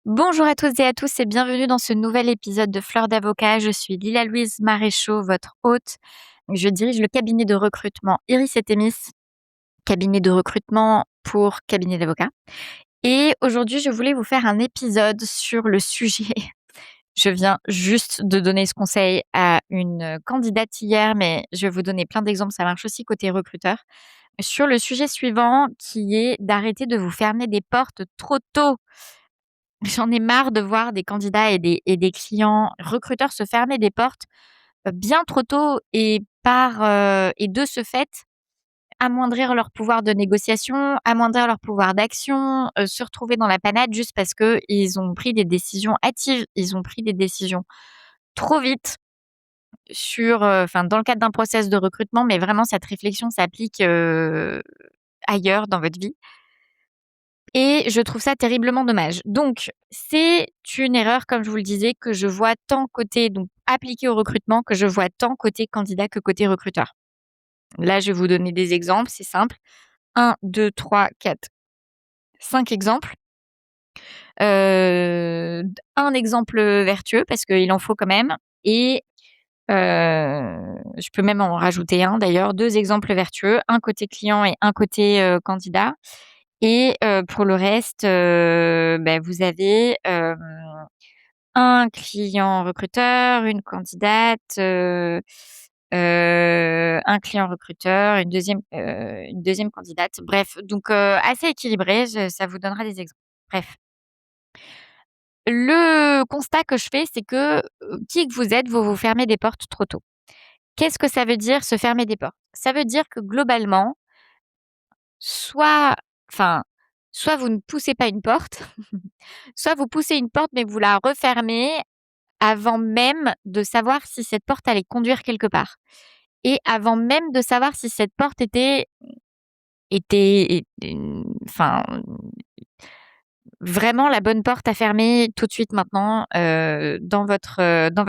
Bonjour à toutes et à tous et bienvenue dans ce nouvel épisode de Fleur d'avocat. Je suis Lila Louise Maréchaux, votre hôte. Je dirige le cabinet de recrutement Iris et Thémis, cabinet de recrutement pour cabinet d'avocats. Et aujourd'hui, je voulais vous faire un épisode sur le sujet. Je viens juste de donner ce conseil à une candidate hier, mais je vais vous donner plein d'exemples. Ça marche aussi côté recruteur. Sur le sujet suivant, qui est d'arrêter de vous fermer des portes trop tôt. J'en ai marre de voir des candidats et des clients recruteurs se fermer des portes, bien trop tôt et de ce fait, amoindrir leur pouvoir de négociation, amoindrir leur pouvoir d'action, se retrouver dans la panade juste parce qu'ils ont pris des décisions hâtives. Ils ont pris des décisions trop vite dans le cadre d'un process de recrutement, mais vraiment cette réflexion s'applique, ailleurs dans votre vie. Et je trouve ça terriblement dommage. Donc, c'est une erreur, comme je vous le disais, que je vois tant côté, donc appliquée au recrutement, que je vois tant côté candidat que côté recruteur. Là, je vais vous donner des exemples, c'est simple. 1, 2, 3, 4, 5 exemples. Un exemple vertueux, parce qu'il en faut quand même. Et je peux même en rajouter un d'ailleurs, 2 exemples vertueux, un côté client et un côté candidat. Et pour le reste, vous avez, un client recruteur, une candidate, un client recruteur, une deuxième candidate. Bref, donc assez équilibré, ça vous donnera des exemples. Bref. Le constat que je fais, c'est que, qui que vous êtes, vous vous fermez des portes trop tôt. Qu'est-ce que ça veut dire se fermer des portes? Ça veut dire que globalement, soit enfin, soit vous ne poussez pas une porte, soit vous poussez une porte mais vous la refermez avant même de savoir si cette porte allait conduire quelque part et avant même de savoir si cette porte était enfin, vraiment la bonne porte à fermer tout de suite maintenant, dans votre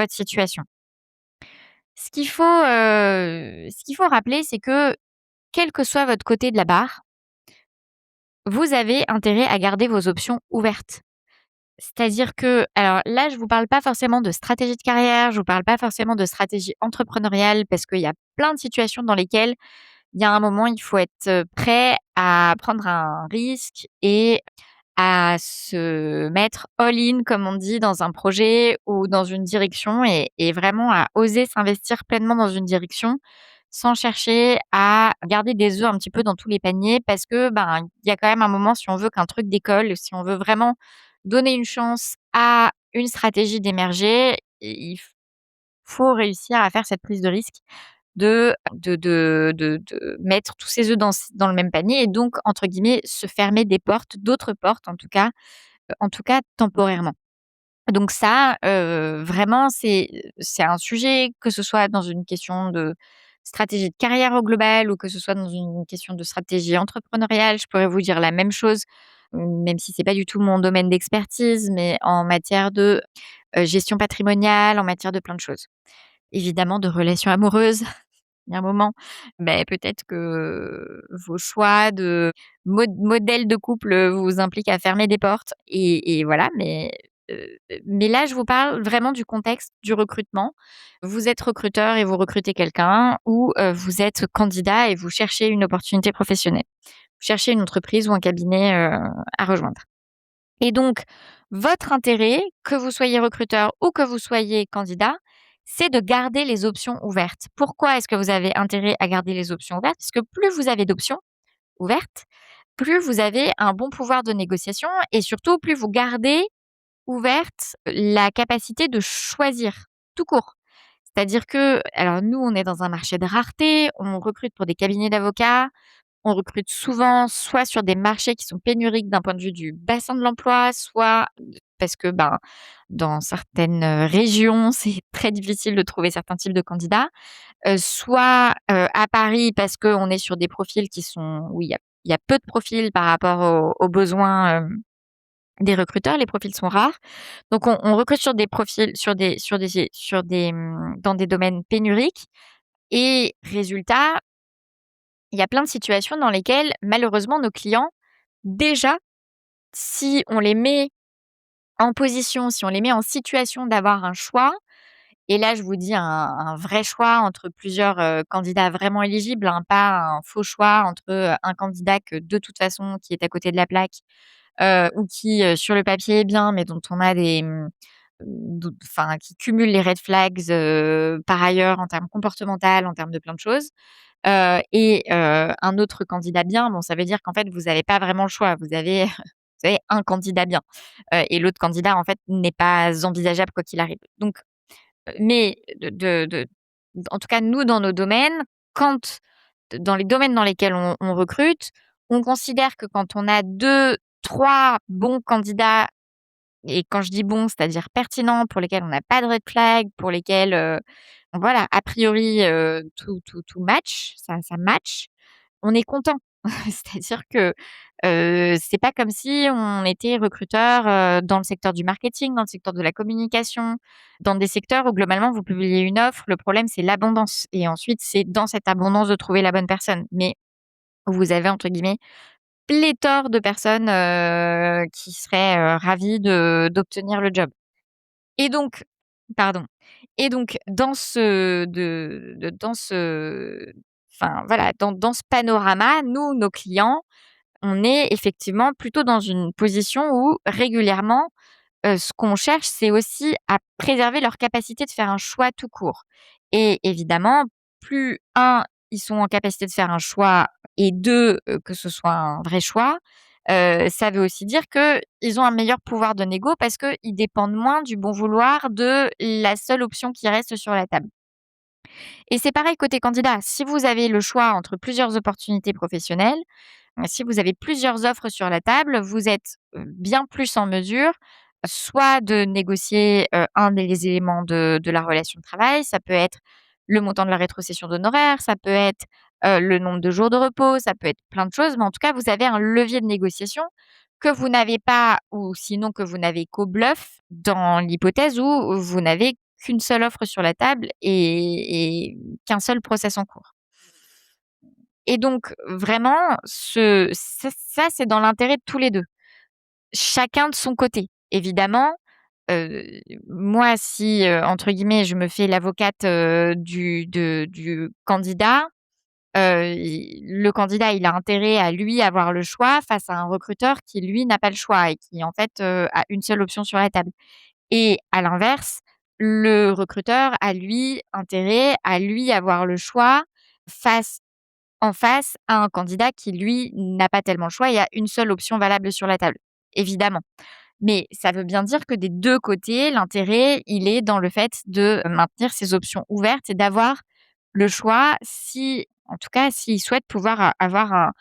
situation. Ce qu'il faut rappeler, c'est que quel que soit votre côté de la barre, vous avez intérêt à garder vos options ouvertes. C'est-à-dire que alors là, je vous parle pas forcément de stratégie de carrière, je vous parle pas forcément de stratégie entrepreneuriale parce qu'il y a plein de situations dans lesquelles il y a un moment, il faut être, prêt à prendre un risque et à se mettre all-in, comme on dit, dans un projet ou dans une direction et vraiment à oser s'investir pleinement dans une direction, sans chercher à garder des œufs un petit peu dans tous les paniers parce que, il y a quand même un moment, si on veut qu'un truc décolle, si on veut vraiment donner une chance à une stratégie d'émerger, il faut réussir à faire cette prise de risque de mettre tous ses œufs dans le même panier et donc, entre guillemets, «se fermer des portes», d'autres portes en tout cas temporairement. Donc ça, vraiment c'est un sujet, que ce soit dans une question de stratégie de carrière au global ou que ce soit dans une question de stratégie entrepreneuriale. Je pourrais vous dire la même chose, même si c'est pas du tout mon domaine d'expertise, mais en matière de, gestion patrimoniale, en matière de plein de choses. Évidemment de relations amoureuses. Il y a un moment, peut-être que vos choix de modèle de couple, vous impliquent à fermer des portes et voilà, mais là, je vous parle vraiment du contexte du recrutement. Vous êtes recruteur et vous recrutez quelqu'un ou, vous êtes candidat et vous cherchez une opportunité professionnelle. Vous cherchez une entreprise ou un cabinet, à rejoindre et donc votre intérêt, que vous soyez recruteur ou que vous soyez candidat, c'est de garder les options ouvertes. Pourquoi est-ce que vous avez intérêt à garder les options ouvertes? Parce que plus vous avez d'options ouvertes, plus vous avez un bon pouvoir de négociation et surtout plus vous gardez ouverte la capacité de choisir, tout court. C'est-à-dire que alors nous, on est dans un marché de rareté, on recrute pour des cabinets d'avocats, on recrute souvent soit sur des marchés qui sont pénuriques d'un point de vue du bassin de l'emploi, soit parce que, dans certaines, régions, c'est très difficile de trouver certains types de candidats, soit, à Paris parce qu'on est sur des profils qui sont où il y a peu de profils par rapport aux besoins, des recruteurs, les profils sont rares. Donc on recrute sur des profils dans des domaines pénuriques et résultat, il y a plein de situations dans lesquelles malheureusement nos clients, déjà, si on les met en position, si on les met en situation d'avoir un choix, et là, je vous dis un vrai choix entre plusieurs, candidats vraiment éligibles, hein, pas un faux choix entre, un candidat que de toute façon qui est à côté de la plaque, ou qui, sur le papier est bien, mais dont on a des, enfin qui cumule les red flags, par ailleurs en termes comportemental, en termes de plein de choses. Un autre candidat bien, bon ça veut dire qu'en fait vous avez pas vraiment le choix. Vous avez vous avez un candidat bien, et l'autre candidat en fait n'est pas envisageable quoi qu'il arrive. Donc mais en tout cas, nous, dans nos domaines, quand dans les domaines dans lesquels on recrute, on considère que quand on a 2, 3 bons candidats, et quand je dis bons, c'est-à-dire pertinents, pour lesquels on n'a pas de red flag, pour lesquels, voilà, a priori, tout match, ça match, on est content. C'est-à-dire que, c'est pas comme si on était recruteur, dans le secteur du marketing, dans le secteur de la communication, dans des secteurs où globalement vous publiez une offre, le problème c'est l'abondance et ensuite c'est dans cette abondance de trouver la bonne personne. Mais vous avez entre guillemets «pléthore» de personnes, qui seraient, ravies d'obtenir le job. Et donc pardon. Et donc dans ce de dans ce enfin voilà, dans ce panorama, nous, nos clients, on est effectivement plutôt dans une position où régulièrement, ce qu'on cherche, c'est aussi à préserver leur capacité de faire un choix tout court. Et évidemment, plus ils sont en capacité de faire un choix, et 2, que ce soit un vrai choix, ça veut aussi dire qu'ils ont un meilleur pouvoir de négo parce qu'ils dépendent moins du bon vouloir de la seule option qui reste sur la table. Et c'est pareil côté candidat. Si vous avez le choix entre plusieurs opportunités professionnelles, si vous avez plusieurs offres sur la table, vous êtes, bien plus en mesure, soit de négocier, un des éléments de la relation de travail. Ça peut être le montant de la rétrocession d'honoraires, ça peut être, le nombre de jours de repos, ça peut être plein de choses, mais en tout cas, vous avez un levier de négociation que vous n'avez pas, ou sinon que vous n'avez qu'au bluff, dans l'hypothèse où vous n'avez qu'une seule offre sur la table et qu'un seul process en cours. Et donc vraiment, c'est dans l'intérêt de tous les 2. Chacun de son côté. Évidemment, heu, moi si, entre guillemets, «je me fais l'avocate», du candidat, le candidat, il a intérêt à lui avoir le choix face à un recruteur qui lui n'a pas le choix et qui en fait, a une seule option sur la table. Et à l'inverse, le recruteur a lui intérêt à lui avoir le choix face en face à un candidat qui, lui, n'a pas tellement le choix. Il y a une seule option valable sur la table, évidemment. Mais ça veut bien dire que des 2 côtés, l'intérêt, il est dans le fait de maintenir ces options ouvertes et d'avoir le choix si en tout cas, s'ils souhaitent pouvoir avoir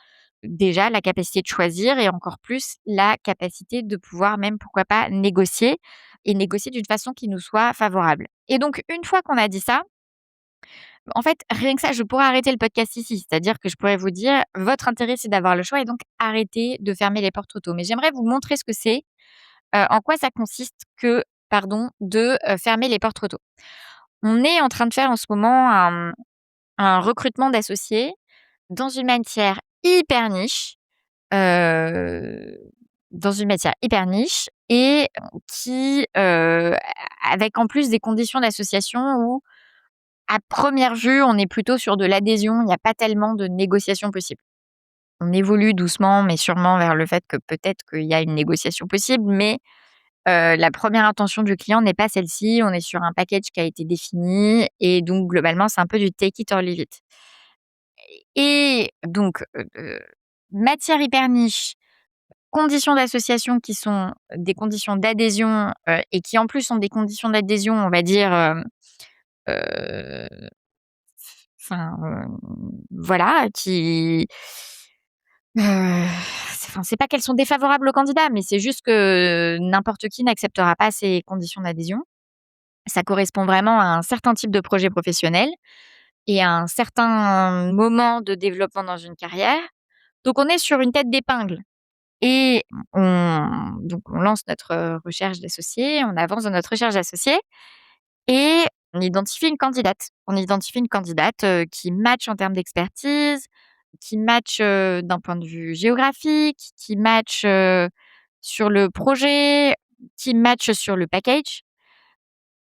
déjà la capacité de choisir et encore plus la capacité de pouvoir même, pourquoi pas, négocier et négocier d'une façon qui nous soit favorable. Et donc une fois qu'on a dit ça, en fait, rien que ça, je pourrais arrêter le podcast ici. C'est-à-dire que je pourrais vous dire: «Votre intérêt, c'est d'avoir le choix et donc arrêtez de fermer les portes trop tôt». Mais j'aimerais vous montrer ce que c'est, en quoi ça consiste de, fermer les portes trop tôt. On est en train de faire en ce moment un recrutement d'associés dans une matière hyper niche, heu, dans une matière hyper niche et qui, avec en plus des conditions d'association où à première vue, on est plutôt sur de l'adhésion, il n'y a pas tellement de négociation possible. On évolue doucement, mais sûrement vers le fait que peut-être qu'il y a une négociation possible, mais la première intention du client n'est pas celle-ci. On est sur un package qui a été défini et donc globalement, c'est un peu du take it or leave it. Et donc, matière hyper niche, conditions d'association qui sont des conditions d'adhésion, et qui en plus sont des conditions d'adhésion, on va dire, heu enfin, voilà, c'est pas qu'elles sont défavorables aux candidats, mais c'est juste que n'importe qui n'acceptera pas ces conditions d'adhésion. Ça correspond vraiment à un certain type de projet professionnel et à un certain moment de développement dans une carrière. Donc on est sur une tête d'épingle et on lance notre, recherche d'associés, on avance dans notre recherche d'associés et on identifie une candidate. On identifie une candidate, qui match en termes d'expertise, qui match, d'un point de vue géographique, qui match, sur le projet. qui matche sur le package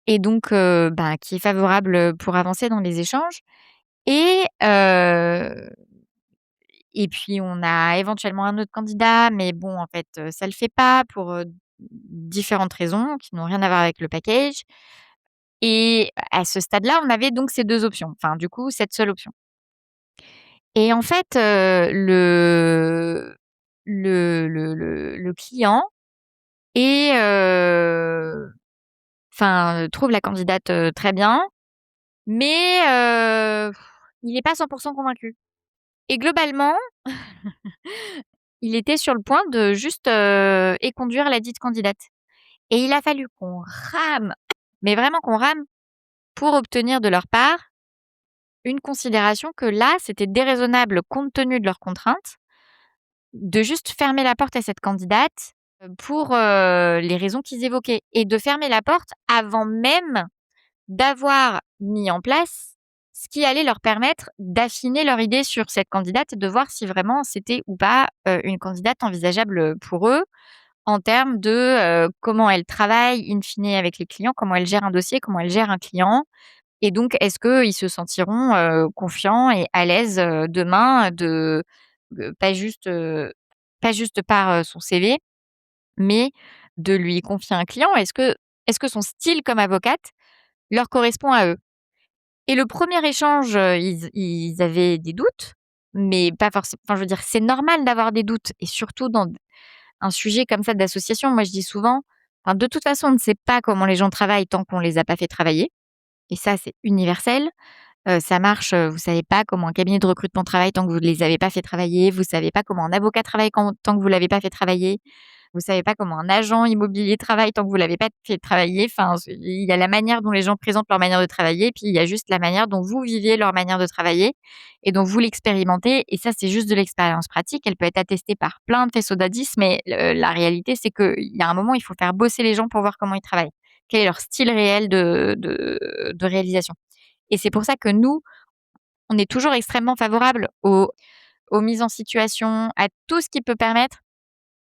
et donc qui est favorable, pour avancer dans les échanges et et puis on a éventuellement un autre candidat, mais bon, en fait, ça le fait pas pour, différentes raisons qui n'ont rien à voir avec le package et à ce stade-là, on avait donc ces 2 options, enfin, du coup, cette seule option et en fait, le client est, trouve la candidate, très bien, mais il est pas 100 convaincu et globalement, il était sur le point de juste, éconduire la dite candidate et il a fallu qu'on rame, mais vraiment qu'on rame pour obtenir de leur part une considération que là, c'était déraisonnable compte tenu de leurs contraintes, de juste fermer la porte à cette candidate, pour, les raisons qu'ils évoquaient et de fermer la porte avant même d'avoir mis en place ce qui allait leur permettre d'affiner leur idée sur cette candidate et de voir si vraiment c'était ou pas, une candidate envisageable, pour eux en termes de, comment elle travaille in fine avec les clients, comment elle gère un dossier, comment elle gère un client et donc est-ce qu'ils se sentiront, confiants et à l'aise, demain de, pas juste, pas juste par, son CV, mais de lui confier un client? Est-ce que son style comme avocate leur correspond à eux? Et le premier échange, ils avaient des doutes, mais pas forcément. Enfin, je veux dire, c'est normal d'avoir des doutes et surtout dans un sujet comme ça d'association. Moi, je dis souvent, enfin, de toute façon, on ne sait pas comment les gens travaillent tant qu'on les a pas fait travailler et ça, c'est universel. Ça marche, vous savez pas comment un cabinet de recrutement travaille tant que vous ne les avez pas fait travailler. Vous savez pas comment un avocat travaille tant que vous l'avez pas fait travailler. Vous savez pas comment un agent immobilier travaille tant que vous l'avez pas fait travailler. Enfin, il y a la manière dont les gens présentent leur manière de travailler, puis il y a juste la manière dont vous vivez leur manière de travailler et dont vous l'expérimentez et ça, c'est juste de l'expérience pratique. Elle peut être attestée par plein de faisceaux d'indices, mais la réalité, c'est qu'il y a un moment, il faut faire bosser les gens pour voir comment ils travaillent. Quel est leur style réel de réalisation et c'est pour ça que nous, on est toujours extrêmement favorable aux mises en situation, à tout ce qui peut permettre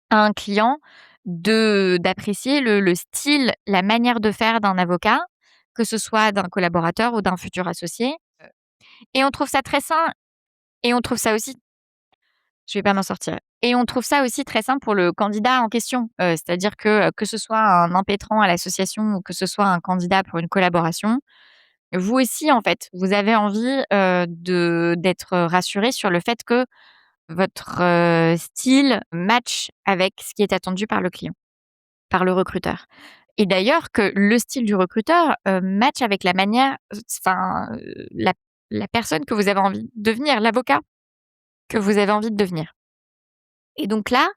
à un client d'apprécier le style, la manière de faire d'un avocat, que ce soit d'un collaborateur ou d'un futur associé. Et on trouve ça très sain et on trouve ça aussi je vais pas m'en sortir et on trouve ça aussi très sain pour le candidat en question. C'est-à-dire que ce soit un impétrant à l'association ou que ce soit un candidat pour une collaboration, vous aussi, en fait, vous avez envie, d'être rassuré sur le fait que votre, style match avec ce qui est attendu par le client, par le recruteur et d'ailleurs que le style du recruteur, match avec la manière, la personne que vous avez envie de devenir, l'avocat que vous avez envie de devenir et donc là,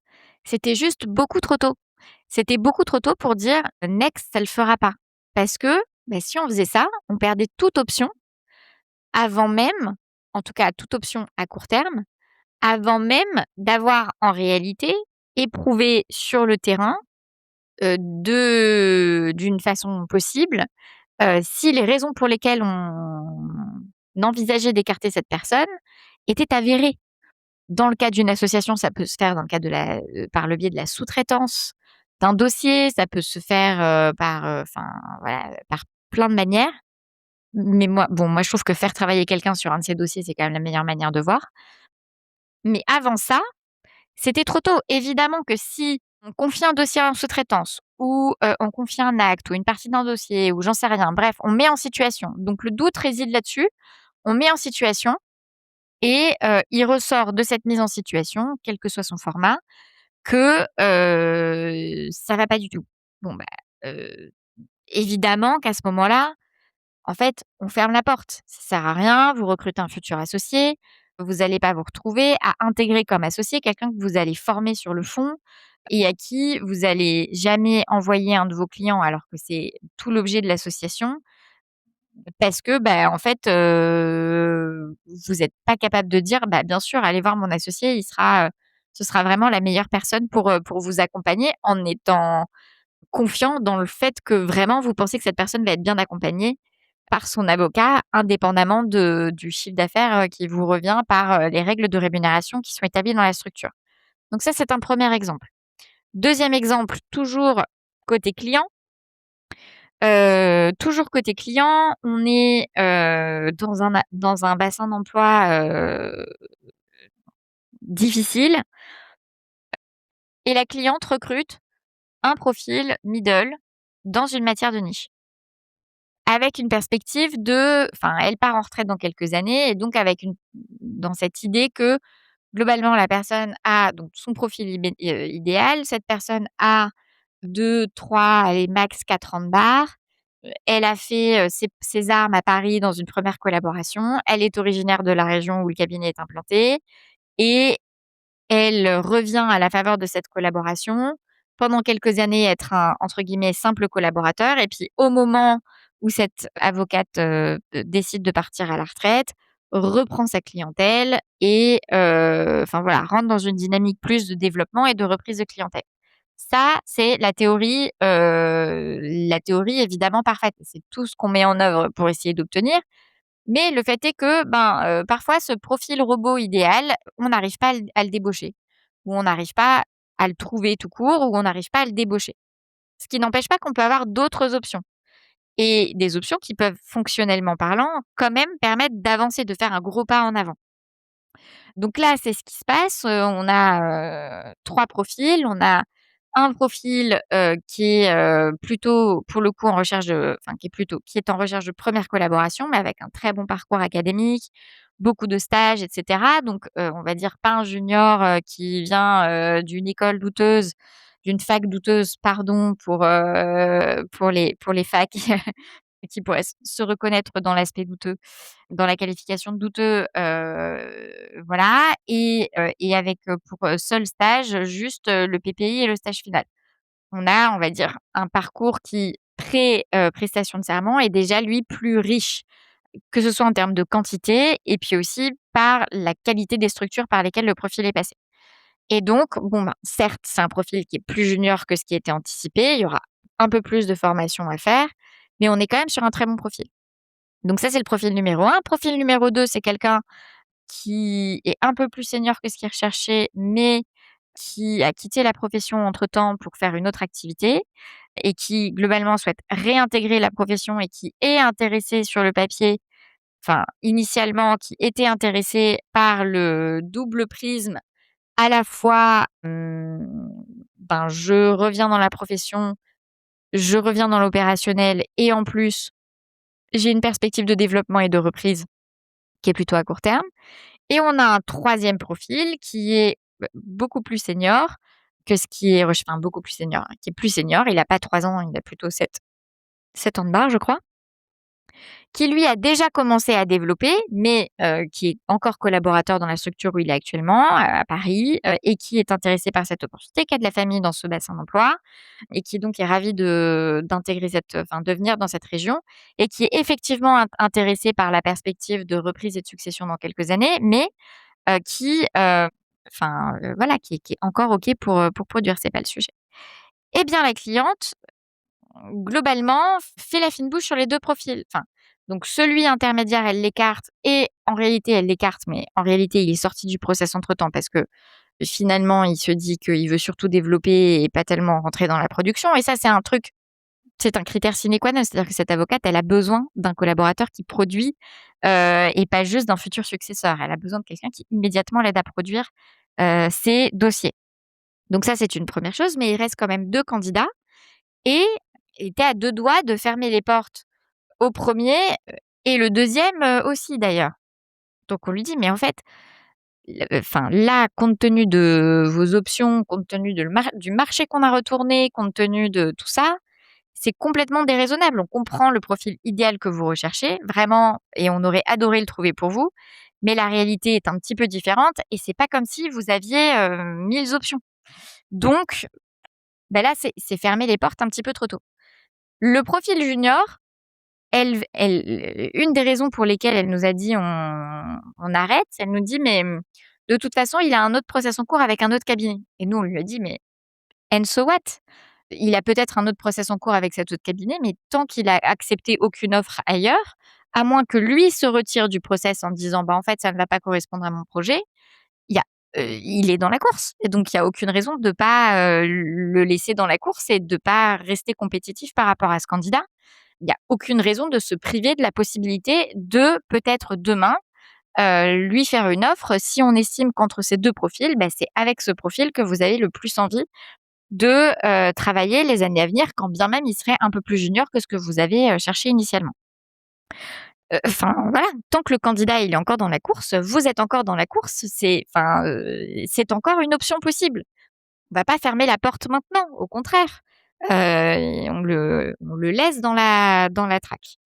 c'était juste beaucoup trop tôt. C'était beaucoup trop tôt pour dire: «Next, ça le fera pas» parce que, si on faisait ça, on perdait toute option avant même, en tout cas toute option à court terme, avant même d'avoir en réalité éprouvé sur le terrain, d'une façon possible, si les raisons pour lesquelles on envisageait d'écarter cette personne étaient avérées. Dans le cas d'une association, ça peut se faire dans le cadre par le biais de la sous-traitance d'un dossier, ça peut se faire, voilà, par plein de manières. Mais moi je trouve que faire travailler quelqu'un sur un de ces dossiers, c'est quand même la meilleure manière de voir. Mais avant ça, c'était trop tôt. Évidemment que si on confie un dossier en sous-traitance ou, on confie un acte ou une partie d'un dossier ou j'en sais rien, bref, on met en situation. Donc le doute réside là-dessus. On met en situation et il ressort de cette mise en situation, quel que soit son format, que, ça va pas du tout. Bon, heu, évidemment qu'à ce moment-là, en fait, on ferme la porte. Ça sert à rien, vous recrutez un futur associé, vous allez pas vous retrouver à intégrer comme associé quelqu'un que vous allez former sur le fond et à qui vous allez jamais envoyer un de vos clients alors que c'est tout l'objet de l'association. Parce que, en fait, vous êtes pas capable de dire: «Bah, bien sûr, allez voir mon associé, ce sera vraiment la meilleure personne pour vous accompagner», en étant confiant dans le fait que vraiment vous pensez que cette personne va être bien accompagnée par son avocat, indépendamment du chiffre d'affaires, qui vous revient par, les règles de rémunération qui sont établies dans la structure. Donc ça, c'est un premier exemple. Deuxième exemple, toujours côté client, on est, dans un bassin d'emploi, difficile et la cliente recrute un profil middle dans une matière de niche. Avec une perspective elle part en retraite dans quelques années et donc dans cette idée que globalement la personne a donc son profil idéal. Cette personne a 2, 3, allez max 4 ans de barre. Elle a fait, ses armes à Paris dans une première collaboration. Elle est originaire de la région où le cabinet est implanté et elle revient à la faveur de cette collaboration, pendant quelques années être un, entre guillemets, «simple collaborateur» et puis au moment où cette avocate, décide de partir à la retraite, reprend sa clientèle et rentre dans une dynamique plus de développement et de reprise de clientèle. Ça, c'est la théorie évidemment parfaite. C'est tout ce qu'on met en œuvre pour essayer d'obtenir. Mais le fait est que, parfois ce profil robot idéal, on n'arrive pas à le débaucher ou on n'arrive pas à le trouver tout court ou on n'arrive pas à le débaucher. Ce qui n'empêche pas qu'on peut avoir d'autres options et des options qui peuvent, fonctionnellement parlant, quand même permettre d'avancer, de faire un gros pas en avant. Donc là, c'est ce qui se passe, on a, 3 profils. On a un profil, qui est, plutôt pour le coup en recherche de enfin qui est en recherche de première collaboration, mais avec un très bon parcours académique, beaucoup de stages et cetera. Donc, on va dire pas un junior, qui vient, d'une fac douteuse, pardon pour les facs qui pourraient se reconnaître dans l'aspect douteux, dans la qualification de douteux, voilà et avec, pour, seul stage juste, le PPI et le stage final. On va dire, un parcours qui prestation de serment est déjà lui plus riche, que ce soit en termes de quantité et puis aussi par la qualité des structures par lesquelles le profil est passé. Et donc certes, c'est un profil qui est plus junior que ce qui était anticipé, il y aura un peu plus de formation à faire, mais on est quand même sur un très bon profil. Donc ça, c'est le profil numéro un. Profil numéro 2, c'est quelqu'un qui est un peu plus senior que ce qui est recherché, mais qui a quitté la profession entre-temps pour faire une autre activité et qui globalement souhaite réintégrer la profession et qui est intéressé sur le papier, enfin initialement qui était intéressé par le double prisme à la fois, je reviens dans la profession, je reviens dans l'opérationnel et en plus, j'ai une perspective de développement et de reprise qui est plutôt à court terme. Et on a un troisième profil qui est, beaucoup plus senior que ce qui est beaucoup plus senior, hein, qui est plus senior. Il a pas 3 ans, il a plutôt 7 ans de barre, je crois. Qui lui a déjà commencé à développer, mais qui est encore collaborateur dans la structure où il est actuellement, à Paris, et qui est intéressé par cette opportunité, qui a de la famille dans ce bassin d'emploi et qui donc est ravi de venir dans cette région et qui est effectivement intéressé par la perspective de reprise et de succession dans quelques années, mais qui est encore OK pour produire, c'est pas le sujet. Eh bien la cliente, globalement, fait la fine bouche sur les 2 profils. Donc celui intermédiaire, elle l'écarte et en réalité, elle l'écarte, mais en réalité, il est sorti du process entre-temps parce que finalement, il se dit qu'il veut surtout développer et pas tellement rentrer dans la production et ça, c'est un critère sine qua non. C'est-à-dire que cette avocate, elle a besoin d'un collaborateur qui produit, et pas juste d'un futur successeur. Elle a besoin de quelqu'un qui immédiatement l'aide à produire, ses dossiers. Donc ça, c'est une première chose, mais il reste quand même 2 candidats et il était à 2 doigts de fermer les portes au premier et le deuxième aussi d'ailleurs. Donc on lui dit: «Mais en fait, là, compte tenu de vos options, compte tenu du marché qu'on a retourné, compte tenu de tout ça, c'est complètement déraisonnable. On comprend le profil idéal que vous recherchez, vraiment et on aurait adoré le trouver pour vous, mais la réalité est un petit peu différente et c'est pas comme si vous aviez, 1000 options». Donc là, c'est fermer les portes un petit peu trop tôt. Le profil junior, une des raisons pour lesquelles elle nous a dit: «On arrête», elle nous dit: «Mais, de toute façon, il a un autre process en cours avec un autre cabinet» et nous, on lui a dit: «Mais and so what? Il a peut-être un autre process en cours avec cet autre cabinet, mais tant qu'il a accepté aucune offre ailleurs, à moins que lui se retire du process en disant: "Bah, en fait, ça ne va pas correspondre à mon projet", il y a il est dans la course et donc il y a aucune raison de pas, le laisser dans la course et de pas rester compétitif par rapport à ce candidat. Il y a aucune raison de se priver de la possibilité de, peut-être demain, lui faire une offre si on estime qu'entre ces 2 profils, c'est avec ce profil que vous avez le plus envie de, travailler les années à venir, quand bien même il serait un peu plus junior que ce que vous avez, cherché initialement. Enfin voilà, tant que le candidat il est encore dans la course, vous êtes encore dans la course, c'est encore une option possible. On va pas fermer la porte maintenant, au contraire, on le laisse dans la traque.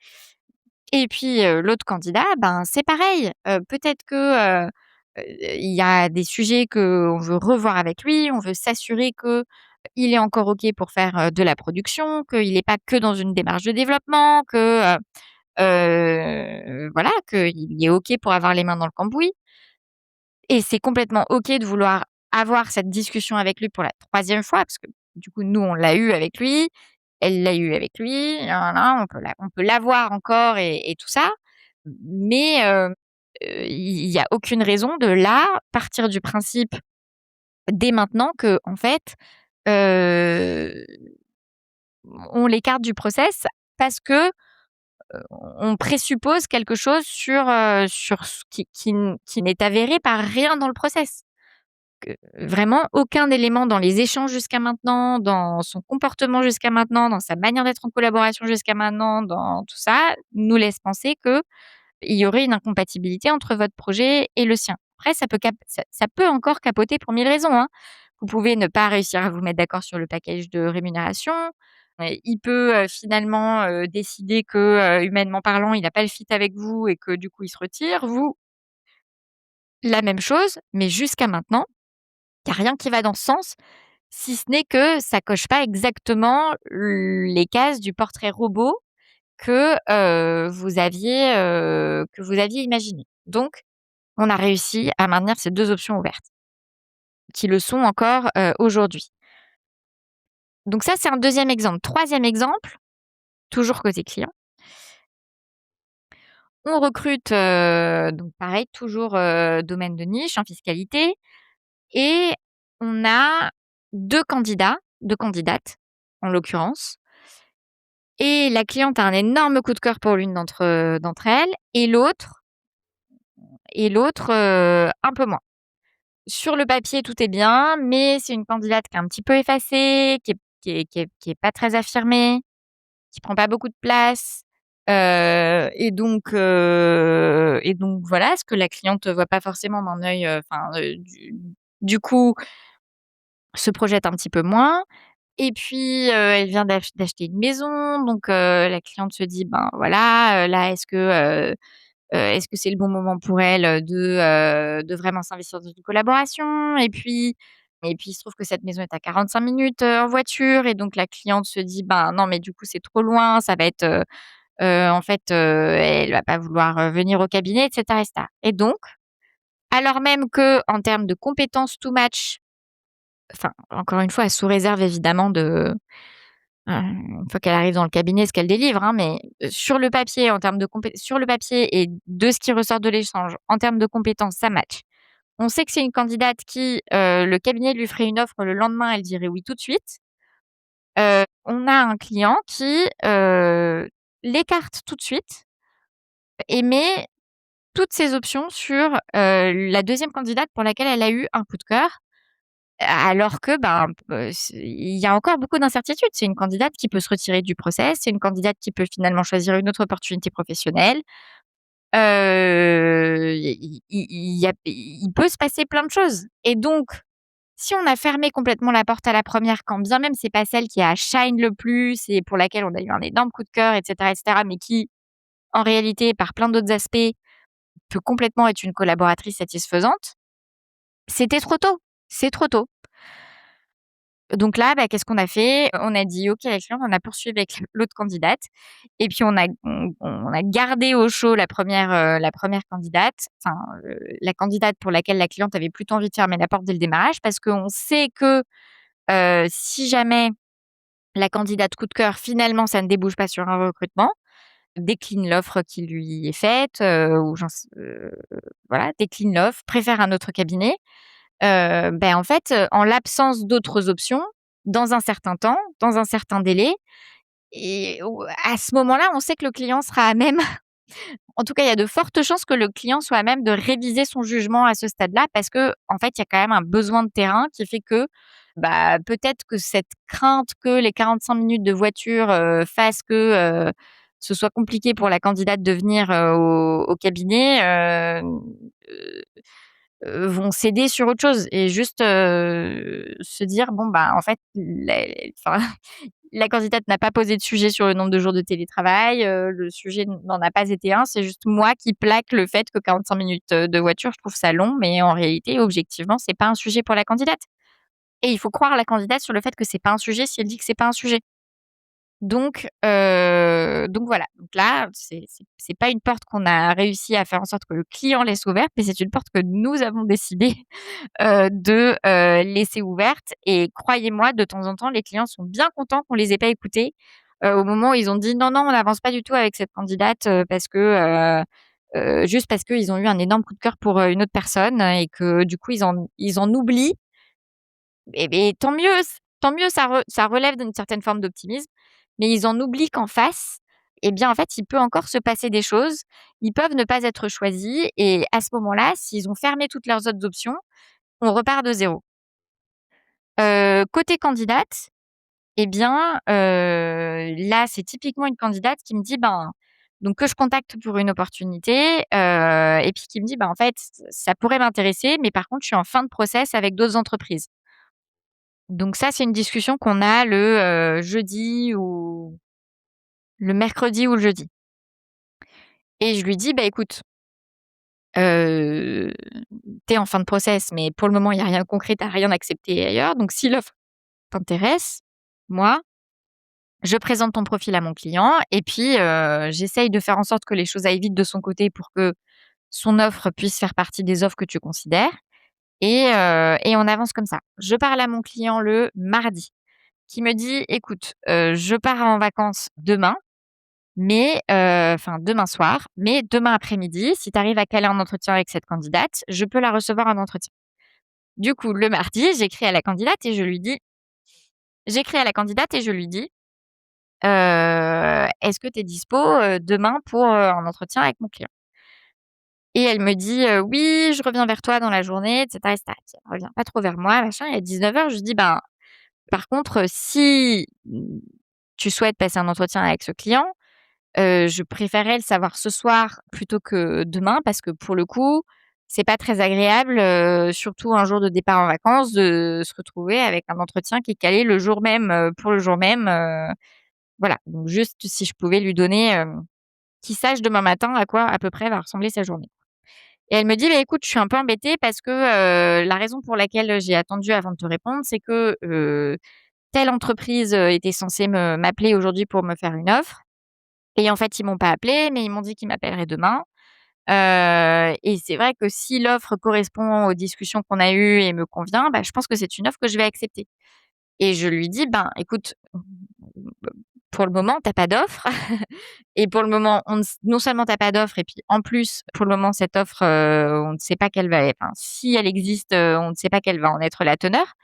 Et puis, l'autre candidat, c'est pareil, peut-être que, il y a des sujets qu'on veut revoir avec lui, on veut s'assurer qu'il est encore OK pour faire, de la production, qu'il est pas que dans une démarche de développement, voilà, qu'il est OK pour avoir les mains dans le cambouis et c'est complètement OK de vouloir avoir cette discussion avec lui pour la 3e fois parce que, du coup, nous, on l'a eu avec lui, elle l'a eu avec lui, nin on peut l'avoir encore et tout ça, mais il y a aucune raison de là, partir du principe dès maintenant qu'en fait, heu, on l'écarte du process parce que on présuppose quelque chose sur ce qui n'est avéré par rien dans le process. Vraiment aucun élément dans les échanges jusqu'à maintenant, dans son comportement jusqu'à maintenant, dans sa manière d'être en collaboration jusqu'à maintenant, dans tout ça, nous laisse penser qu'il y aurait une incompatibilité entre votre projet et le sien. Après ça peut encore capoter pour 1000 raisons, hein. Vous pouvez ne pas réussir à vous mettre d'accord sur le package de rémunération. Il peut, finalement, décider que, humainement parlant, il n'a pas le fit avec vous et que du coup il se retire. Vous, la même chose, mais jusqu'à maintenant, il y a rien qui va dans ce sens, si ce n'est que ça coche pas exactement les cases du portrait robot que vous aviez imaginé. Donc on a réussi à maintenir ces 2 options ouvertes, qui le sont encore, aujourd'hui. Donc ça, c'est un 2e exemple. 3e exemple, toujours côté client. On recrute, donc pareil, toujours, domaine de niche en fiscalité et on a 2 candidats, 2 candidates en l'occurrence et la cliente a un énorme coup de cœur pour l'une d'entre elles et l'autre, un peu moins. Sur le papier, tout est bien, mais c'est une candidate qui est un petit peu effacée, qui est pas très affirmée, qui prend pas beaucoup de place, et donc voilà, ce que la cliente voit pas forcément d'un œil, du coup, se projette un petit peu moins et puis, elle vient d'acheter une maison donc la cliente se dit: «Ben, voilà, là, est-ce que c'est le bon moment pour elle, de vraiment s'investir dans une collaboration?» Et puis il se trouve que cette maison est à 45 minutes, en voiture et donc la cliente se dit: «Ben, non, mais du coup, c'est trop loin, ça va être, en fait, elle va pas vouloir, venir au cabinet» et cetera et donc, alors même qu'en termes de compétences to match, enfin, encore une fois, sous réserve évidemment une fois qu'elle arrive dans le cabinet, ce qu'elle délivre, hein, mais sur le papier, en termes de sur le papier et de ce qui ressort de l'échange, en termes de compétences, ça match. On sait que c'est une candidate qui, le cabinet lui ferait une offre le lendemain, elle dirait oui tout de suite. On a un client qui, l'écarte tout de suite et met toutes ses options sur, la 2e candidate pour laquelle elle a eu un coup de cœur. Alors que, il y a encore beaucoup d'incertitudes. C'est une candidate qui peut se retirer du process, c'est une candidate qui peut finalement choisir une autre opportunité professionnelle. Il peut se passer plein de choses et donc si on a fermé complètement la porte à la première, quand bien même c'est pas celle qui a shine le plus et pour laquelle on a eu un énorme coup de cœur et cetera, mais qui, en réalité, par plein d'autres aspects, peut complètement être une collaboratrice satisfaisante, c'était trop tôt. C'est trop tôt. Donc là, qu'est-ce qu'on a fait? On a dit: «OK» à la cliente, on a poursuivi avec l'autre candidate et puis on a gardé au chaud la première candidate, enfin, la candidate pour laquelle la cliente avait plutôt envie de fermer la porte dès le démarrage parce qu'on sait que, si jamais la candidate coup de cœur, finalement, ça ne débouche pas sur un recrutement, décline l'offre qui lui est faite, ou voilà, décline l'offre, préfère un autre cabinet, en fait, en l'absence d'autres options, dans un certain temps, dans un certain délai et à ce moment-là, on sait que le client sera à même en tout cas, il y a de fortes chances que le client soit à même de réviser son jugement à ce stade-là parce qu'en fait, il y a quand même un besoin de terrain qui fait que, peut-être que cette crainte que les 45 minutes de voiture, fassent que, ce soit compliqué pour la candidate de venir, au cabinet, vont céder sur autre chose et juste, se dire: «Bon, en fait, enfin, la candidate n'a pas posé de sujet sur le nombre de jours de télétravail, le sujet n'en a pas été un, c'est juste moi qui plaque le fait que 45 minutes, de voiture, je trouve ça long, mais en réalité, objectivement, c'est pas un sujet pour la candidate et il faut croire la candidate sur le fait que c'est pas un sujet si elle dit que c'est pas un sujet». Donc voilà. Donc là, c'est pas une porte qu'on a réussi à faire en sorte que le client laisse ouverte, mais c'est une porte que nous avons décidé, de, laisser ouverte et croyez-moi, de temps en temps, les clients sont bien contents qu'on les ait pas écoutés, au moment où ils ont dit: «Non, non, on n'avance pas du tout avec cette candidate, parce que, juste parce qu'ils ont eu un énorme coup de cœur pour, une autre personne et que du coup ils en oublient et tant mieux, ça relève d'une certaine forme d'optimisme, mais ils en oublient qu'en face, en fait, il peut encore se passer des choses. Ils peuvent ne pas être choisis et à ce moment-là, s'ils ont fermé toutes leurs autres options, on repart de zéro. Côté candidate, là, c'est typiquement une candidate qui me dit, donc que je contacte pour une opportunité, et puis qui me dit: En fait, ça pourrait m'intéresser, mais par contre, je suis en fin de process avec d'autres entreprises». Donc ça, c'est une discussion qu'on a jeudi ou le mercredi ou le jeudi et je lui dis: Écoute, heu, tu en fin de process, mais pour le moment, il y a rien de concret, tu rien accepté ailleurs, donc si l'offre t'intéresse, moi, je présente ton profil à mon client et puis, j'essaye de faire en sorte que les choses aillent vite de son côté pour que son offre puisse faire partie des offres que tu considères et on avance comme ça. Je parle à mon client le mardi qui me dit: «Écoute, je pars en vacances demain, mais demain soir, mais demain après-midi, si tu arrives à caler un entretien avec cette candidate, je peux la recevoir en entretien». Du coup, le mardi, j'écris à la candidate et je lui dis: «Est-ce que tu es dispo, demain pour, un entretien avec mon client?» Et elle me dit: «Oui, je reviens vers toi dans la journée» et cetera et cetera. Puis elle revient pas trop vers moi, machin et à 19h, je lui dis: par contre, si, tu souhaites passer un entretien avec ce client, je préférerais le savoir ce soir plutôt que demain parce que pour le coup, c'est pas très agréable, surtout un jour de départ en vacances, de se retrouver avec un entretien qui est calé le jour même, pour le jour même, voilà. Donc juste si je pouvais lui donner, qu'il sache demain matin à quoi à peu près va ressembler sa journée. Et elle me dit: Écoute, je suis un peu embêtée parce que, la raison pour laquelle j'ai attendu avant de te répondre, c'est que, telle entreprise, était censée m'appeler aujourd'hui pour me faire une offre et en fait, ils m'ont pas appelée, mais ils m'ont dit qu'ils m'appelleraient demain. Et c'est vrai que si l'offre correspond aux discussions qu'on a eues et me convient, je pense que c'est une offre que je vais accepter. Et je lui dis: écoute, pour le moment, tu as pas d'offre et pour le moment, on ne s non seulement tu as pas d'offre et puis en plus, pour le moment, cette offre, on ne sait pas quelle va être enfin, si elle existe, on ne sait pas quelle va en être la teneur.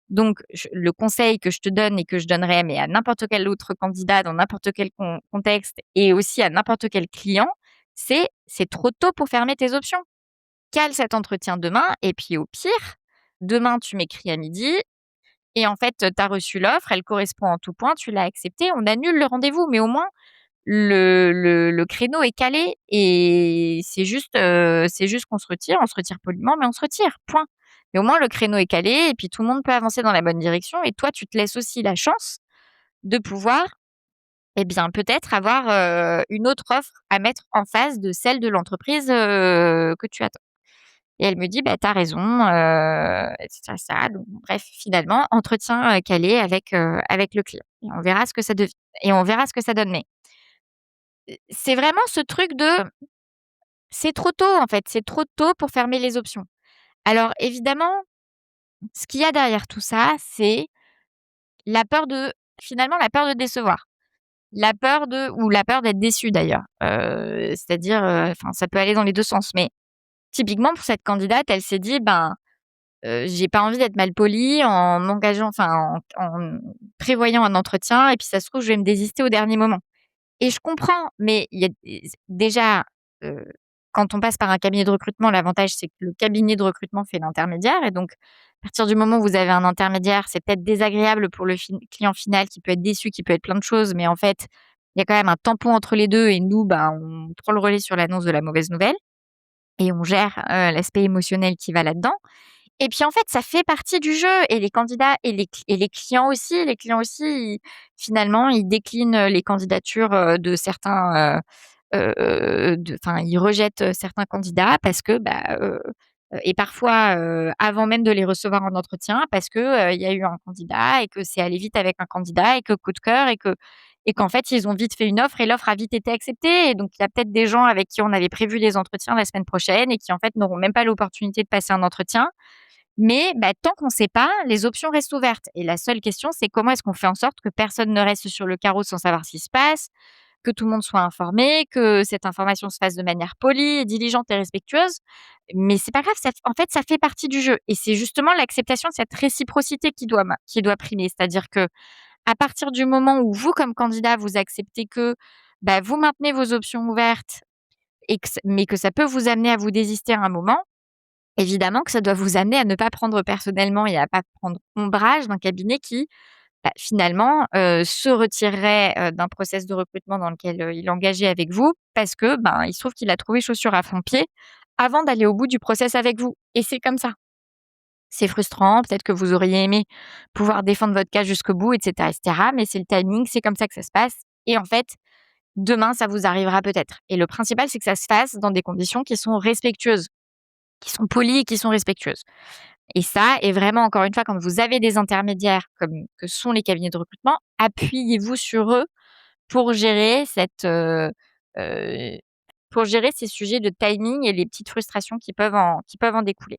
Donc le conseil que je te donne et que je donnerais, mais à n'importe quel autre candidat dans n'importe quel contexte et aussi à n'importe quel client, c'est trop tôt pour fermer tes options. Cale cet entretien demain et puis au pire, demain tu m'écris à midi et en fait, tu as reçu l'offre, elle correspond en tout point, tu l'as acceptée, on annule le rendez-vous, mais au moins le créneau est calé et c'est juste qu'on on se retire poliment, mais on se retire, point. Mais au moins le créneau est calé et puis tout le monde peut avancer dans la bonne direction et toi, tu te laisses aussi la chance de pouvoir, peut-être avoir, une autre offre à mettre en face de celle de l'entreprise, que tu attends. Et elle me dit: «Tu raison, et cetera, ça». Donc bref, finalement, entretien, calé avec le client et on verra ce que ça donne. Mais c'est vraiment ce truc de c'est trop tôt, en fait, c'est trop tôt pour fermer les options. Alors évidemment, ce qu'il y a derrière tout ça, c'est la peur de finalement, la peur de décevoir. La peur d'être déçu d'ailleurs. C'est-à-dire, ça peut aller dans les 2 sens. Mais typiquement pour cette candidate, elle s'est dit: j'ai pas envie d'être malpolie en m'engageant en prévoyant un entretien et puis ça se trouve, je vais me désister au dernier moment. Et je comprends, mais il y a déjà, heu, quand on passe par un cabinet de recrutement, l'avantage, c'est que le cabinet de recrutement fait l'intermédiaire et donc à partir du moment où vous avez un intermédiaire, c'est peut-être désagréable pour le client final qui peut être déçu, qui peut être plein de choses, mais en fait, il y a quand même un tampon entre les 2 et nous, bah, on prend le relais sur l'annonce de la mauvaise nouvelle et on gère, l'aspect émotionnel qui va là-dedans. Et puis, en fait, ça fait partie du jeu et les candidats et les clients aussi. Les clients aussi, finalement, ils déclinent, les candidatures, de certains, ils rejettent, certains candidats parce que, et parfois, avant même de les recevoir en entretien parce que, il y a eu un candidat et que c'est allé vite avec un candidat et que coup de cœur et qu'en fait, ils ont vite fait une offre et l'offre a vite été acceptée et donc il y a peut-être des gens avec qui on avait prévu les entretiens la semaine prochaine et qui, en fait, n'auront même pas l'opportunité de passer un entretien mais tant qu'on ne sait pas, les options restent ouvertes et la seule question, c'est comment est-ce qu'on fait en sorte que personne ne reste sur le carreau sans savoir ce qui se passe, que tout le monde soit informé, que cette information se fasse de manière polie, diligente et respectueuse. Mais c'est pas grave, ça fait partie du jeu et c'est justement l'acceptation de cette réciprocité qui doit primer. C'est-à-dire que à partir du moment où vous, comme candidat, vous acceptez que, vous maintenez vos options ouvertes et mais que ça peut vous amener à vous désister à un moment. Évidemment que ça doit vous amener à ne pas prendre personnellement et à pas prendre ombrage d'un cabinet qui, finalement, se retirerait, d'un process de recrutement dans lequel, il est engagé avec vous parce que, il se trouve qu'il a trouvé chaussure à son pied avant d'aller au bout du process avec vous et c'est comme ça. C'est frustrant, peut-être que vous auriez aimé pouvoir défendre votre cas jusqu'au bout et cetera, mais c'est le timing, c'est comme ça que ça se passe et en fait, demain, ça vous arrivera peut-être et le principal, c'est que ça se fasse dans des conditions qui sont respectueuses, qui sont polies et qui sont respectueuses. Et ça et vraiment encore une fois, quand vous avez des intermédiaires comme que sont les cabinets de recrutement, appuyez-vous sur eux pour gérer heu, pour gérer ces sujets de timing et les petites frustrations qui peuvent en découler.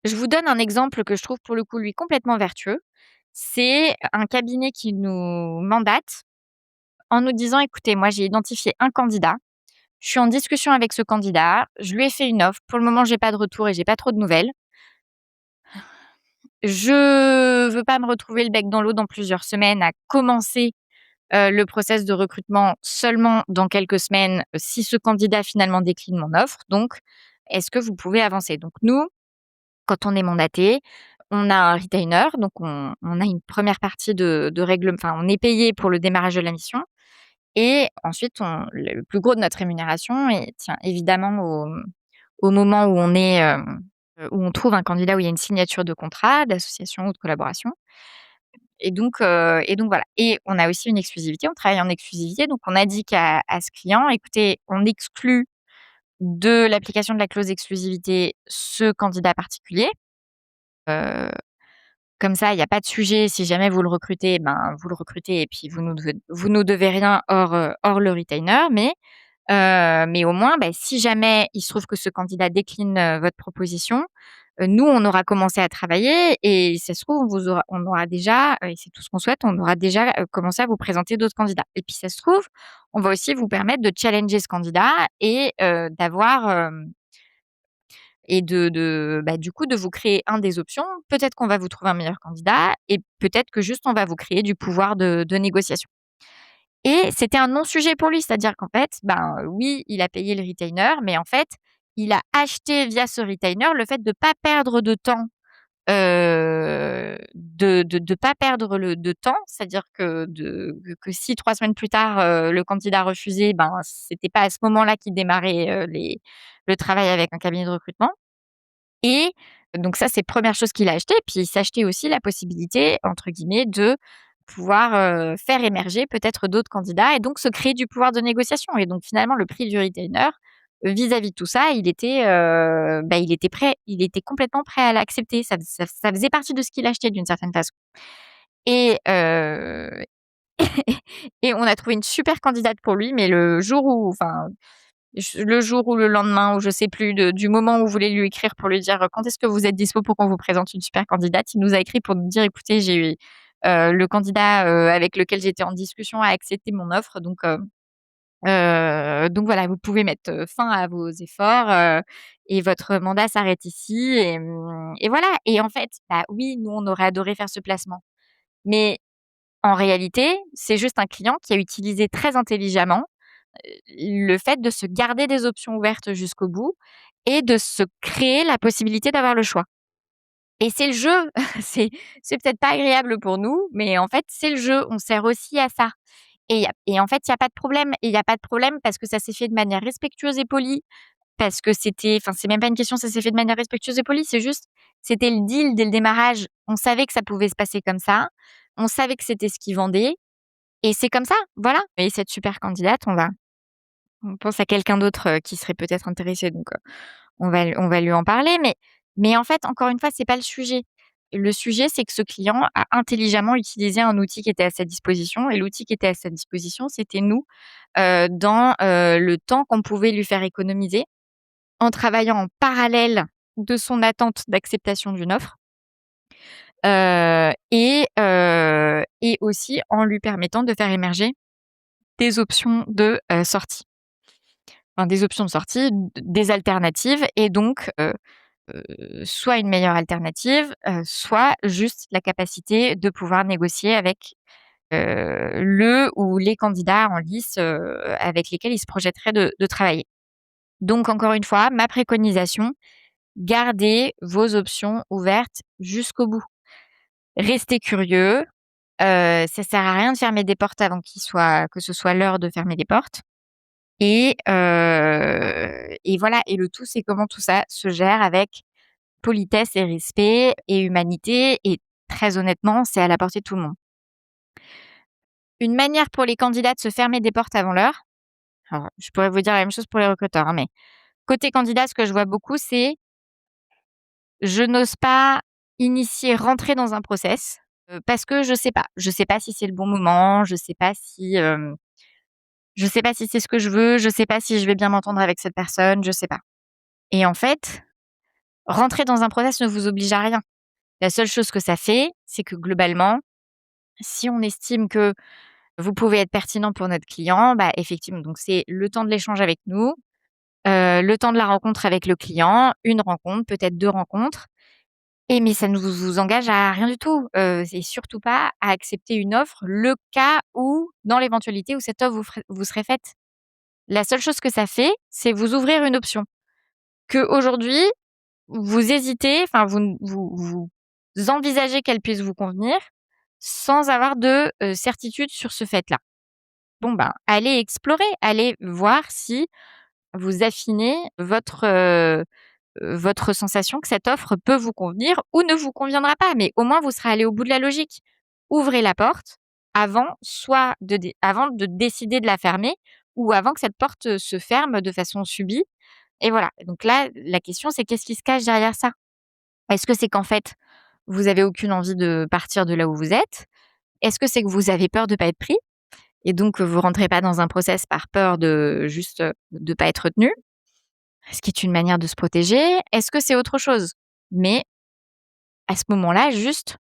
Je vous donne un exemple que je trouve pour le coup, lui, complètement vertueux. C'est un cabinet qui nous mandate en nous disant: «Écoutez, moi j'ai identifié un candidat, je suis en discussion avec ce candidat, je lui ai fait une offre. Pour le moment, j'ai pas de retour et j'ai pas trop de nouvelles. Je veux pas me retrouver le bec dans l'eau dans plusieurs semaines à commencer, le process de recrutement seulement dans quelques semaines, si ce candidat finalement décline mon offre. Donc, est-ce que vous pouvez avancer?» Donc nous, quand on est mandaté, on a un retainer, donc on a une première partie de règle enfin, on est payé pour le démarrage de la mission et ensuite le plus gros de notre rémunération et tient évidemment au moment où où on trouve un candidat où il y a une signature de contrat, d'association ou de collaboration et donc voilà et on a aussi une exclusivité, on travaille en exclusivité donc on a dit à ce client: «Écoutez, on exclut de l'application de la clause d'exclusivité ce candidat particulier, heu, comme ça il y a pas de sujet, si jamais vous le recrutez, vous le recrutez et puis vous nous devez rien hors le retainer mais au moins, si jamais il se trouve que ce candidat décline, votre proposition, nous, on aura commencé à travailler et ça se trouve, on aura déjà, et c'est tout ce qu'on souhaite, on aura déjà, commencé à vous présenter d'autres candidats et puis ça se trouve, on va aussi vous permettre de challenger ce candidat et d'avoir, et du coup, de vous créer des options. Peut-être qu'on va vous trouver un meilleur candidat et peut-être que juste on va vous créer du pouvoir de négociation. Et c'était un non-sujet pour lui, c'est-à-dire qu'en fait, oui, il a payé le retainer, mais en fait, il a acheté via ce retainer le fait de pas perdre de temps, de pas perdre de temps, c'est-à-dire que si 3 semaines plus tard, le candidat refusait, c'était pas à ce moment-là qu'il démarrait, le travail avec un cabinet de recrutement et donc ça, c'est première chose qu'il a acheté. Puis il s'est acheté aussi la possibilité, entre guillemets, de pouvoir, faire émerger peut-être d'autres candidats et donc se créer du pouvoir de négociation et donc finalement le prix du retainer, vis-à-vis de tout ça, il était prêt, il était complètement prêt à l'accepter. Ça faisait partie de ce qu'il achetait d'une certaine façon et et on a trouvé une super candidate pour lui, mais le jour ou le lendemain ou je sais plus du moment où vous voulez lui écrire pour lui dire: «Quand est-ce que vous êtes dispo pour qu'on vous présente une super candidate?» Il nous a écrit pour nous dire: «Écoutez, j'ai eu, le candidat, avec lequel j'étais en discussion a accepté mon offre Donc voilà, vous pouvez mettre, fin à vos efforts, et votre mandat s'arrête ici et voilà et en fait, bah, oui, nous, on aurait adoré faire ce placement. Mais en réalité, c'est juste un client qui a utilisé très intelligemment, le fait de se garder des options ouvertes jusqu'au bout et de se créer la possibilité d'avoir le choix. Et c'est le jeu, c'est c'est peut-être pas agréable pour nous, mais en fait, c'est le jeu. On sert aussi à ça. Et en fait, il y a pas de problème et il y a pas de problème parce que ça s'est fait de manière respectueuse et polie, parce que c'est même pas une question, ça s'est fait de manière respectueuse et polie, c'est juste, c'était le deal dès le démarrage. On savait que ça pouvait se passer comme ça. On savait que c'était ce qu'ils vendaient et c'est comme ça, voilà. Et cette super candidate, on pense à quelqu'un d'autre, qui serait peut-être intéressé donc on va lui en parler mais en fait, encore une fois, c'est pas le sujet. Le sujet, c'est que ce client a intelligemment utilisé un outil qui était à sa disposition et l'outil qui était à sa disposition, c'était nous, dans, le temps qu'on pouvait lui faire économiser en travaillant en parallèle de son attente d'acceptation d'une offre, et aussi en lui permettant de faire émerger des options de, sortie. Enfin, des options de sortie, des alternatives et donc soit une meilleure alternative, soit juste la capacité de pouvoir négocier avec, le ou les candidats en lice, avec lesquels ils se projetteraient de travailler. Donc encore une fois, ma préconisation, gardez vos options ouvertes jusqu'au bout. Restez curieux, ça sert à rien de fermer des portes avant que ce soit l'heure de fermer des portes et voilà et le tout, c'est comment tout ça se gère avec politesse et respect et humanité et très honnêtement, c'est à la portée de tout le monde. Une manière pour les candidats de se fermer des portes avant l'heure, alors je pourrais vous dire la même chose pour les recruteurs, hein, mais côté candidat, ce que je vois beaucoup, c'est je n'ose pas rentrer dans un process, parce que je sais pas. Je sais pas si c'est le bon moment, je sais pas si c'est ce que je veux, je sais pas si je vais bien m'entendre avec cette personne, je sais pas. Et en fait, rentrer dans un process ne vous oblige à rien. La seule chose que ça fait, c'est que globalement, si on estime que vous pouvez être pertinent pour notre client, bah, effectivement, donc c'est le temps de l'échange avec nous, le temps de la rencontre avec le client, une rencontre, peut-être 2 rencontres mais ça ne vous engage à rien du tout, et surtout pas à accepter une offre, le cas où dans l'éventualité où cette offre vous serait faite. La seule chose que ça fait, c'est vous ouvrir une option. Qu'aujourd'hui, vous hésitez, enfin vous envisagez qu'elle puisse vous convenir, sans avoir de, certitude sur ce fait-là. Bon ben, allez explorer, allez voir si vous affinez votre sensation que cette offre peut vous convenir ou ne vous conviendra pas, mais au moins vous serez allé au bout de la logique. Ouvrez la porte avant de décider de la fermer ou avant que cette porte, se ferme de façon subie et voilà. Donc là, la question c'est qu'est-ce qui se cache derrière ça? Est-ce que c'est qu'en fait, vous avez aucune envie de partir de là où vous êtes? Est-ce que c'est que vous avez peur de pas être pris et donc vous rentrez pas dans un process par peur de juste, de pas être retenu? Ce qui est une manière de se protéger. Est-ce que c'est autre chose? Mais à ce moment-là, juste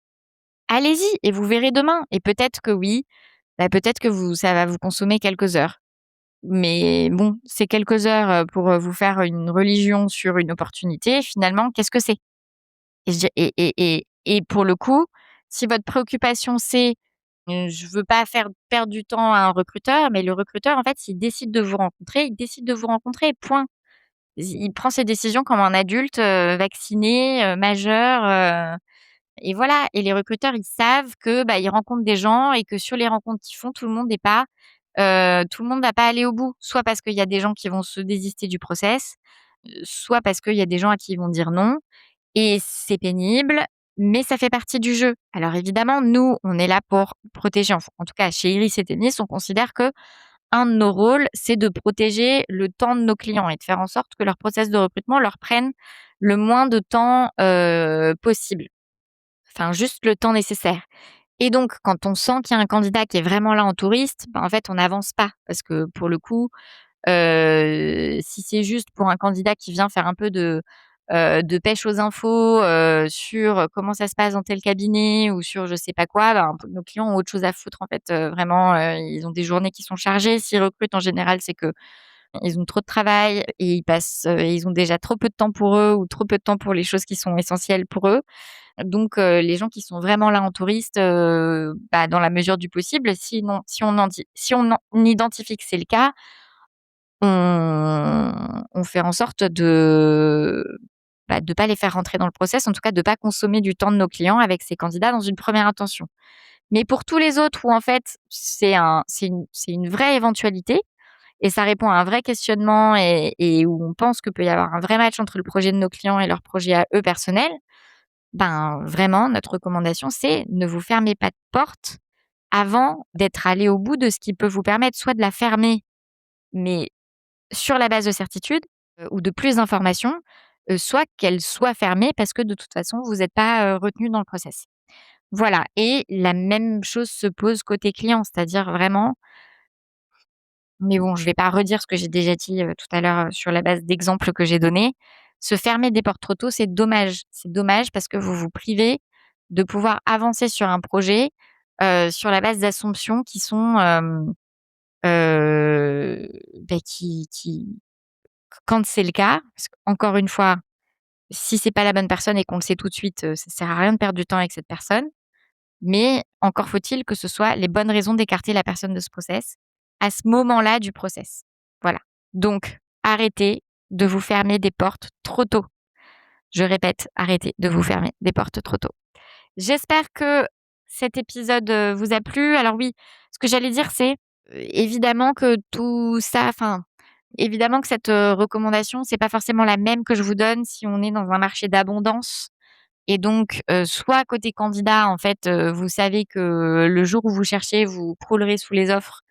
allez-y et vous verrez demain et peut-être que oui, bah, peut-être que ça va vous consommer quelques heures. Mais bon, ces quelques heures, pour, vous faire une religion sur une opportunité, finalement, qu'est-ce que c'est? Et je di et pour le coup, si votre préoccupation c'est, je veux pas faire perdre du temps à un recruteur, mais le recruteur, en fait, s'il décide de vous rencontrer, il décide de vous rencontrer, point. Il prend ses décisions comme un adulte, vacciné, majeur, et voilà et les recruteurs, ils savent que, bah, ils rencontrent des gens et que sur les rencontres qu'ils font, tout le monde va pas aller au bout. Soit parce qu'il y a des gens qui vont se désister du process, soit parce qu'il y a des gens à qui ils vont dire non et c'est pénible, mais ça fait partie du jeu. Alors évidemment, nous, on est là pour protéger, en tout cas chez Iris et Tennis, on considère que un de nos rôles, c'est de protéger le temps de nos clients et de faire en sorte que leur process de recrutement leur prenne le moins de temps, possible. Enfin, juste le temps nécessaire. Et donc, quand on sent qu'il y a un candidat qui est vraiment là en touriste, ben, en fait, on n'avance pas parce que pour le coup, si c'est juste pour un candidat qui vient faire un peu de pêche aux infos, sur comment ça se passe dans tel cabinet ou sur je sais pas quoi, ben, nos clients ont autre chose à foutre en fait, vraiment, ils ont des journées qui sont chargées. S'ils recrutent en général, c'est qu'ils ont trop de travail et ils ont déjà trop peu de temps pour eux ou trop peu de temps pour les choses qui sont essentielles pour eux. Donc les gens qui sont vraiment là en touriste, bah, dans la mesure du possible, si on en identifie que c'est le cas, on fait en sorte de pas les faire rentrer dans le process, en tout cas de pas consommer du temps de nos clients avec ces candidats dans une première intention. Mais pour tous les autres où en fait c'est une vraie éventualité et ça répond à un vrai questionnement et où on pense que peut y avoir un vrai match entre le projet de nos clients et leur projet à eux personnels, ben, vraiment notre recommandation c'est ne vous fermez pas de porte avant d'être allé au bout de ce qui peut vous permettre soit de la fermer, mais sur la base de certitudes, ou de plus d'informations, soit qu'elle soit fermée parce que de toute façon vous êtes pas, retenus dans le process. Voilà et la même chose se pose côté client, c'est-à-dire vraiment mais bon, je vais pas redire ce que j'ai déjà dit, tout à l'heure, sur la base d'exemples que j'ai donnés. Se fermer des portes trop tôt, c'est dommage. C'est dommage parce que vous vous privez de pouvoir avancer sur un projet, sur la base d'assumptions qui sont, qui quand c'est le cas, parce qu'encore une fois, si c'est pas la bonne personne et qu'on le sait tout de suite, ça sert à rien de perdre du temps avec cette personne. Mais encore faut-il que ce soit les bonnes raisons d'écarter la personne de ce process, à ce moment-là du process. Voilà. Donc, arrêtez de vous fermer des portes trop tôt. Je répète, arrêtez de vous fermer des portes trop tôt. J'espère que cet épisode, vous a plu. Alors oui, ce que j'allais dire, c'est, évidemment que tout ça évidemment que cette, recommandation, c'est pas forcément la même que je vous donne si on est dans un marché d'abondance et donc, soit côté candidat, en fait, vous savez que le jour où vous cherchez, vous croulerez sous les offres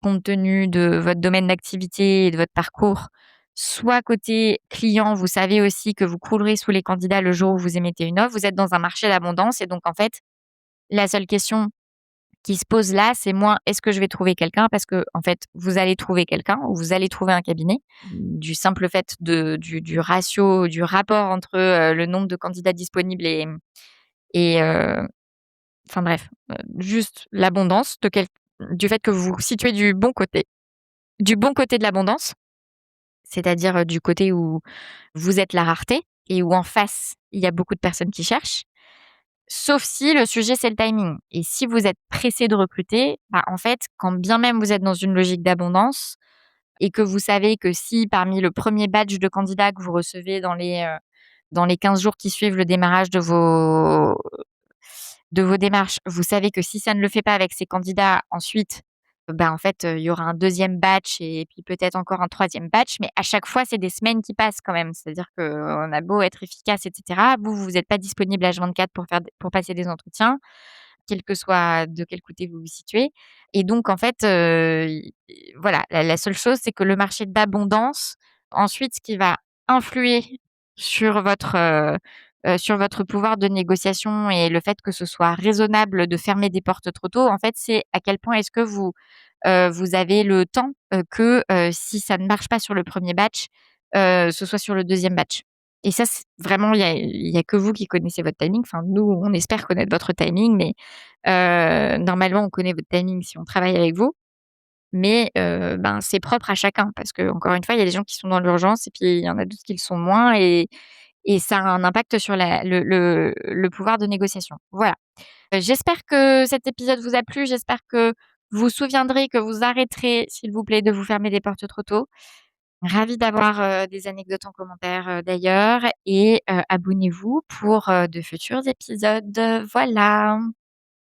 compte tenu de votre domaine d'activité et de votre parcours. Soit côté client, vous savez aussi que vous croulerez sous les candidats le jour où vous émettez une offre. Vous êtes dans un marché d'abondance et donc en fait, la seule question qui se pose là, c'est moins: «Est-ce que je vais trouver quelqu'un?» parce que en fait, vous allez trouver quelqu'un ou vous allez trouver un cabinet. Du simple fait du ratio, du rapport entre, le nombre de candidats disponibles et enfin bref, juste l'abondance du fait que vous vous situez du bon côté de l'abondance, c'est-à-dire, du côté où vous êtes la rareté et où en face, il y a beaucoup de personnes qui cherchent. Sauf si le sujet, c'est le timing et si vous êtes pressé de recruter, bah, en fait, quand bien même vous êtes dans une logique d'abondance et que vous savez que si parmi le premier batch de candidats que vous recevez dans les 15 jours qui suivent le démarrage de vos démarches, vous savez que si ça ne le fait pas avec ces candidats, ensuite, bah, en fait, il y aura un deuxième batch et puis peut-être encore un troisième batch, mais à chaque fois, c'est des semaines qui passent quand même. C'est-à-dire qu'on a beau être efficace et cetera, vous êtes pas disponible H24 pour passer des entretiens, quel que soit de quel côté vous vous situez et donc en fait, voilà, la seule chose, c'est que le marché d'abondance, ensuite, ce qui va influer sur votre pouvoir de négociation et le fait que ce soit raisonnable de fermer des portes trop tôt, en fait, c'est à quel point est-ce que vous avez le temps, que, si ça ne marche pas sur le premier batch, ce soit sur le deuxième batch. Et ça, c'est vraiment, il y a que vous qui connaissez votre timing. Enfin, nous, on espère connaître votre timing, mais normalement, on connaît votre timing si on travaille avec vous. Mais ben, c'est propre à chacun parce qu'encore une fois, il y a des gens qui sont dans l'urgence et puis il y en a d'autres qui le sont moins et ça a un impact sur le pouvoir de négociation. Voilà. J'espère que cet épisode vous a plu. J'espère que vous vous souviendrez, que vous arrêterez, s'il vous plaît, de vous fermer des portes trop tôt. Ravie d'avoir, des anecdotes en commentaire, d'ailleurs et abonnez-vous pour, de futurs épisodes. Voilà.